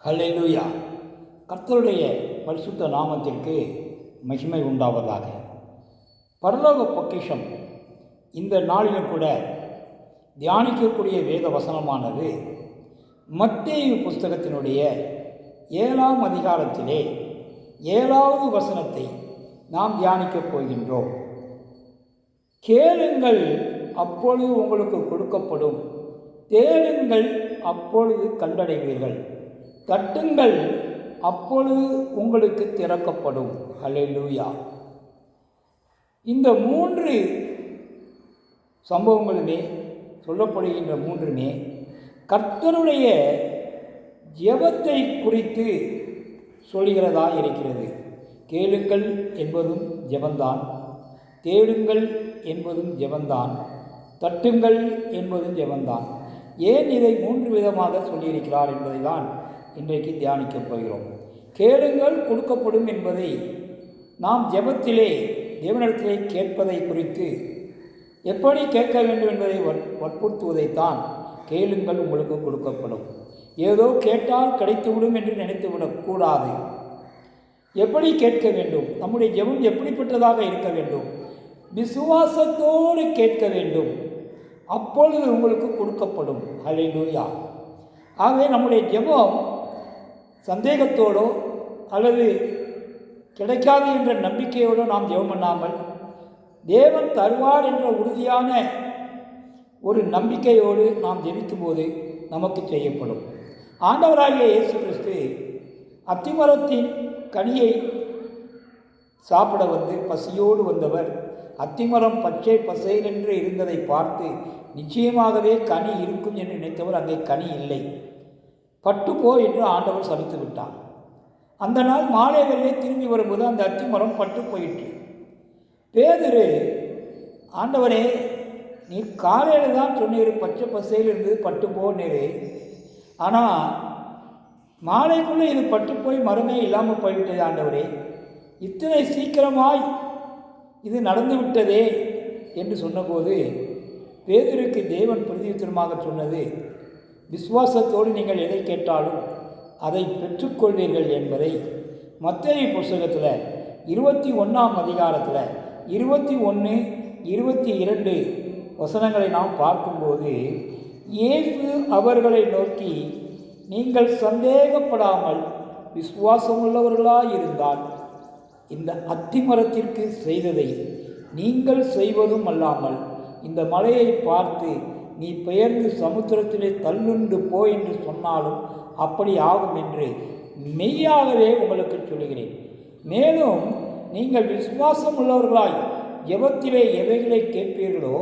ஹல்லேலூயா. கர்த்தருடைய பரிசுத்த நாமத்திற்கு மகிமை உண்டாவதாக. பரலோக பொக்கிஷம் இந்த நாளிலும் கூட தியானிக்கக்கூடிய வேத வசனமானது மத்தேயு புஸ்தகத்தினுடைய 7ஆம் அதிகாரத்திலே 7வது வசனத்தை நாம் தியானிக்கப் போகின்றோம். கேளுங்கள், அப்பொழுது உங்களுக்கு கொடுக்கப்படும். தேடுங்கள், அப்பொழுது கண்டடைவீர்கள். தட்டுங்கள், அப்பொழுது உங்களுக்கு திறக்கப்படும். ஹல்லேலூயா. இந்த 3 சம்பவங்களுமே சொல்லப்படுகின்ற 3மே கர்த்தருடைய ஜெபத்தை குறித்து சொல்கிறதா இருக்கிறது. கேளுங்கள் என்பதும் ஜெபந்தான், தேடுங்கள் என்பதும் ஜெபந்தான், தட்டுங்கள் என்பதும் ஜெபந்தான். ஏன் இதை 3 விதமாக சொல்லியிருக்கிறார் என்பதை தான் இன்றைக்கு தியானிக்கப் போகிறோம். கேளுங்கள் கொடுக்கப்படும் என்பதை நாம் ஜெபத்திலே தேவனிடத்திலே கேட்பதை குறித்து எப்படி கேட்க வேண்டும் என்பதை வற்புறுத்துவதைத்தான் கேளுங்கள் உங்களுக்கு கொடுக்கப்படும். ஏதோ கேட்டால் கிடைத்துவிடும் என்று நினைத்துவிடக்கூடாது. எப்படி கேட்க வேண்டும்? நம்முடைய ஜெபம் எப்படிப்பட்டதாக இருக்க வேண்டும்? விசுவாசத்தோடு கேட்க வேண்டும். அப்பொழுது உங்களுக்கு கொடுக்கப்படும். ஹல்லேலூயா. ஆகவே நம்முடைய ஜெபம் சந்தேகத்தோடோ அல்லது கிடைக்காது என்ற நம்பிக்கையோடு நாம் ஜெபம் பண்ணாமல் தேவன் தருவார் என்ற உறுதியான ஒரு நம்பிக்கையோடு நாம் ஜெபிக்கும்போது நமக்கு செய்யப்படும். ஆண்டவராகிய இயேசு கிறிஸ்து அத்திமரத்தின் கனியை சாப்பிட வந்து பசியோடு வந்தவர். அத்திமரம் பச்சை பசையென்று இருந்ததை பார்த்து நிச்சயமாகவே கனி இருக்கும் என்று நினைத்தவர் அங்கே கனி இல்லை, பட்டுப்போ என்று ஆண்டவர் சபித்து விட்டார். அந்த நாள் மாலை வேளை திரும்பி வரும்போது அந்த அத்திமரம் பட்டு போயிற்று. பேதுரு, ஆண்டவரே நீர் காலையில் தான் சொன்னீர் பச்சை பசையில் இருந்து பட்டு போனீர், ஆனால் மாலைக்குள்ளே இது பட்டு போய் மரமே இல்லாமல் போய்விட்டது ஆண்டவரே, இத்தனை சீக்கிரமாய் இது நடந்து விட்டதே என்று சொன்னபோது பேதுருக்கு தேவன் பிரதியுத்தரமாக சொன்னது, விசுவாசத்தோடு நீங்கள் எதை கேட்டாலும் அதை பெற்றுக்கொள்வீர்கள் என்பதை மத்தேயு புஸ்தகத்தில் 21ஆம் அதிகாரத்தில் 21, 22 வசனங்களை நாம் பார்க்கும்போது இயேசு அவர்களை நோக்கி, நீங்கள் சந்தேகப்படாமல் விசுவாசமுள்ளவர்களாயிருந்தால் இந்த அத்திமரத்திற்கு செய்ததை நீங்கள் செய்வதும் அல்லாமல் இந்த மலையை பார்த்து நீ பெயர்ந்து சமுத்திரத்திலே தள்ளுண்டு போ என்று சொன்னாலும் அப்படி ஆகும் என்று மெய்யாகவே உங்களுக்கு சொல்கிறேன். மேலும் நீங்கள் விசுவாசம் உள்ளவர்களாய் ஜெபத்திலே எவைகளை கேட்பீர்களோ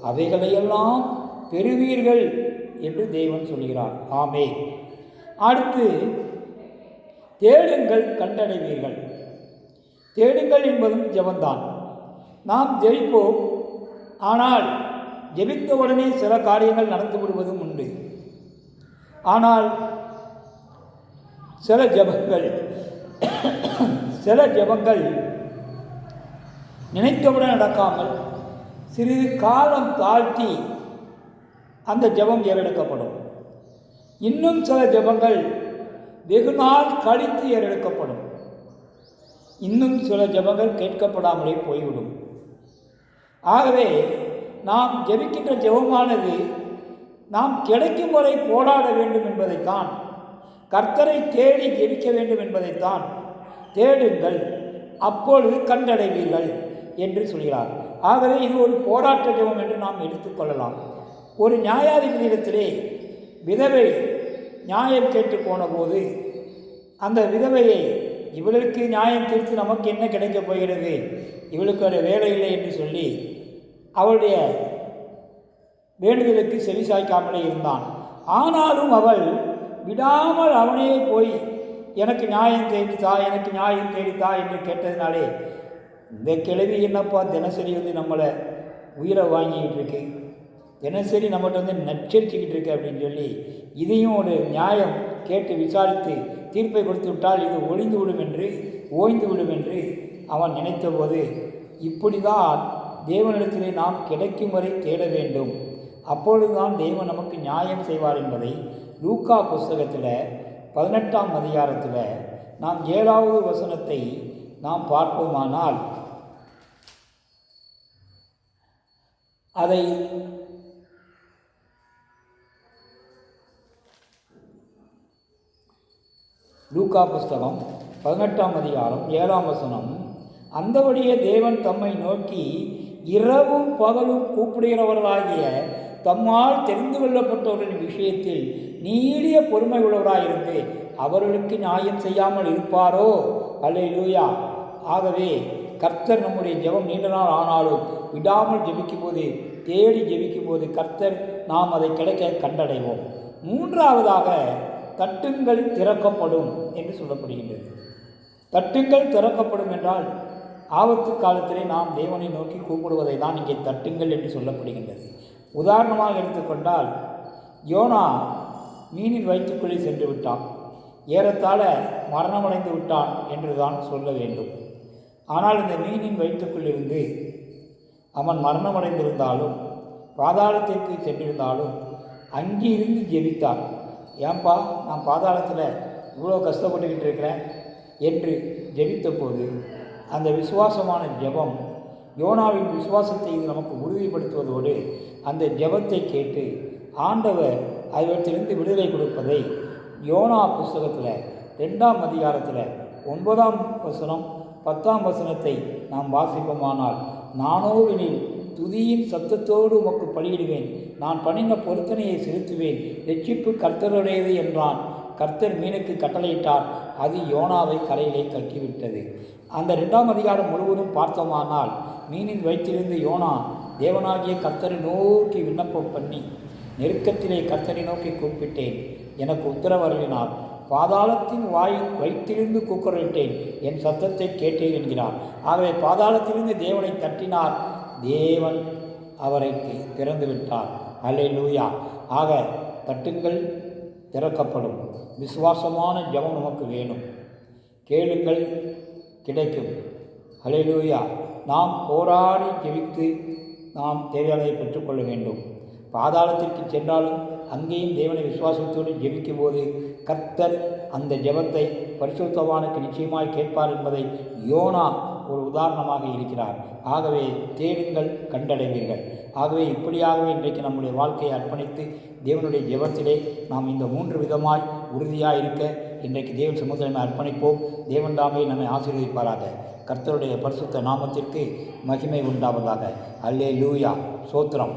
அவைகளையெல்லாம் பெறுவீர்கள் என்று தேவன் சொல்கிறார். ஆமென். அடுத்து தேடுங்கள் கண்டடைவீர்கள். தேடுங்கள் என்பதும் ஜெபந்தான். நாம் ஜெபிப்போம், ஆனால் ஜெபித்தவுடனே சில காரியங்கள் நடந்து விடுவதும் உண்டு. ஆனால் சில ஜெபங்கள் நினைத்தவுடன் நடக்காமல் சிறிது காலம் தாழ்த்தி அந்த ஜெபம் ஏறெடுக்கப்படும். இன்னும் சில ஜெபங்கள் வெகு நாள் கழித்து ஏறெடுக்கப்படும். இன்னும் சில ஜெபங்கள் கேட்கப்படாமலே போய்விடும். ஆகவே நாம் ஜெபிக்கின்ற ஜெபமானது நாம் கிடைக்கும் வரை போராட வேண்டும் என்பதைத்தான், கர்த்தரை தேடி ஜெபிக்க வேண்டும் என்பதைத்தான் தேடுங்கள் அப்பொழுது கண்டடைவீர்கள் என்று சொல்கிறார். ஆகவே இது ஒரு போராட்ட ஜெபம் என்று நாம் எடுத்துக்கொள்ளலாம். ஒரு நியாயாதிபதியிடத்திலே விதவை நியாயம் கேட்டு போன போது அந்த விதவையை, இவளுக்கு நியாயம் தீர்த்து நமக்கு என்ன கிடைக்கப் போகிறது, இவளுக்கு ஒரு வேலை இல்லை என்று சொல்லி அவளுடைய வேண்டுதலுக்கு செவிசாய்க்காமலே இருந்தான். ஆனாலும் அவள் விடாமல் அவனே போய் எனக்கு நியாயம் தேடித்தா, எனக்கு நியாயம் தேடித்தா என்று கேட்டதினாலே, இந்த கிழவி என்னப்பா தினசரி நம்மளை உயிரை வாங்கிக்கிட்டு இருக்கு, தினசரி நம்மகிட்ட நச்சரிச்சுக்கிட்டு இருக்கு அப்படின்னு சொல்லி இதையும் ஒரு நியாயம் கேட்டு விசாரித்து தீர்ப்பை கொடுத்து விட்டால் இது ஓய்ந்து விடும் என்று அவன் நினைத்தபோது, இப்படி தான் தேவனிடத்திலே நாம் கிடைக்கும் வரை தேட வேண்டும், அப்பொழுதுதான் தேவன் நமக்கு நியாயம் செய்வார் என்பதை லூக்கா புஸ்தகத்தில் 18ஆம் அதிகாரத்தில் நாம் 7வது வசனத்தை நாம் பார்ப்போமானால் அதை லூக்கா புஸ்தகம் 18ஆம் அதிகாரம் 7ஆம் வசனம், அந்தபடியே தேவன் தம்மை நோக்கி இரவும் பகலும் கூப்பிடுகிறவர்களாகிய தம்மால் தெரிந்து கொள்ளப்பட்டவர்களின் விஷயத்தில் நீடிய பொறுமை உள்ளவராயிருந்து அவர்களுக்கு நியாயம் செய்யாமல் இருப்பாரோ? அல்லேலூயா. ஆகவே கர்த்தர் நம்முடைய ஜெபம் நீண்ட நாள் ஆனாலும் விடாமல் ஜெபிக்கும் போது, தேடி ஜெபிக்கும் போது கர்த்தர் நாம் அதை கிடைக்க கண்டடைவோம். 3ஆவதாக தட்டுங்கள் திறக்கப்படும் என்று சொல்லப்படுகின்றது. தட்டுங்கள் திறக்கப்படும் என்றால் ஆபத்து காலத்திலே நாம் தேவனை நோக்கி கூப்பிடுவதை தான் இங்கே தட்டுங்கள் என்று சொல்லப்படுகின்றது. உதாரணமாக எடுத்துக்கொண்டால், யோனா மீனின் வயிற்றுக்குள்ளே சென்று விட்டான், ஏறத்தாழ மரணமடைந்து விட்டான் என்று தான் சொல்ல வேண்டும். ஆனால் இந்த மீனின் வயிற்றுக்குள்ளிருந்து அவன் மரணமடைந்திருந்தாலும் பாதாளத்திற்கு சென்றிருந்தாலும் அங்கிருந்து ஜெபித்தான். ஏன்பா நான் பாதாளத்தில் இவ்வளோ கஷ்டப்பட்டுக்கிட்டு இருக்கிறேன் என்று ஜெபித்த போது அந்த விசுவாசமான ஜெபம் யோனாவின் விசுவாசத்தை இது நமக்கு உறுதிப்படுத்துவதோடு அந்த ஜெபத்தை கேட்டு ஆண்டவர் அவற்றிலிருந்து விடுதலை கொடுப்பதை யோனா புஸ்தகத்தில் 2ஆம் அதிகாரத்தில் 9ஆம் வசனம் 10ஆம் வசனத்தை நாம் வாசிப்போமானால், நானோவெனில் துதியின் சத்தத்தோடு உமக்கு பலியிடுவேன், நான் பண்ணின பொருத்தனையை செலுத்துவேன், ரட்சிப்பு கர்த்தருடையது என்றான். கர்த்தர் மீனுக்கு கட்டளையிட்டார், அது யோனாவை கரையிலே கக்கிவிட்டது. அந்த 2ஆம் அதிகாரம் முழுவதும் பார்த்தோமானால், மீனின் வயிற்றிலிருந்து யோனா தேவனாகிய கர்த்தரை நோக்கி விண்ணப்பம் பண்ணி, நெருக்கத்திலே கர்த்தரை நோக்கி கூப்பிட்டேன், எனக்கு உத்தரவருளினார், பாதாளத்தின் வயிற்றிலிருந்து கூக்குரலிட்டேன், என் சத்தத்தை கேட்டேன் என்கிறார். ஆகவே பாதாளத்திலிருந்து தேவனை தட்டினார், தேவன் அவரை திறந்து விட்டார். அல்லேலூயா. ஆக தட்டுங்கள் திறக்கப்படும். விசுவாசமான ஜெபம் நமக்கு வேணும். கேளுங்கள் கிடைக்கும். அல்லேலூயா. நாம் போராடி ஜெபித்து நாம் தேவையானதை பெற்றுக்கொள்ள வேண்டும். பாதாளத்திற்கு சென்றாலும் அங்கேயும் தேவனை விசுவாசத்தோடு ஜெபிக்கும் போது கர்த்தர் அந்த ஜெபத்தை பரிசுத்தவானுக்கு நிச்சயமாய் கேட்பார் என்பதை யோனா ஒரு உதாரணமாக இருக்கிறார். ஆகவே தேடுங்கள் கண்டடைவீர்கள். ஆகவே இப்படியாகவே இன்றைக்கு நம்முடைய வாழ்க்கையை அர்ப்பணித்து தேவனுடைய ஜெபத்திலே நாம் இந்த 3 விதமாய் உறுதியாக இருக்க இன்றைக்கு தேவன் சமுத்திரமை அர்ப்பணிப்போம். தேவன் தாமே நம்மை ஆசீர்வதிப்பாராக. கர்த்தருடைய பரிசுத்த நாமத்திற்கு மகிமை உண்டாவதாக. அல்லேலூயா. சோத்திரம்.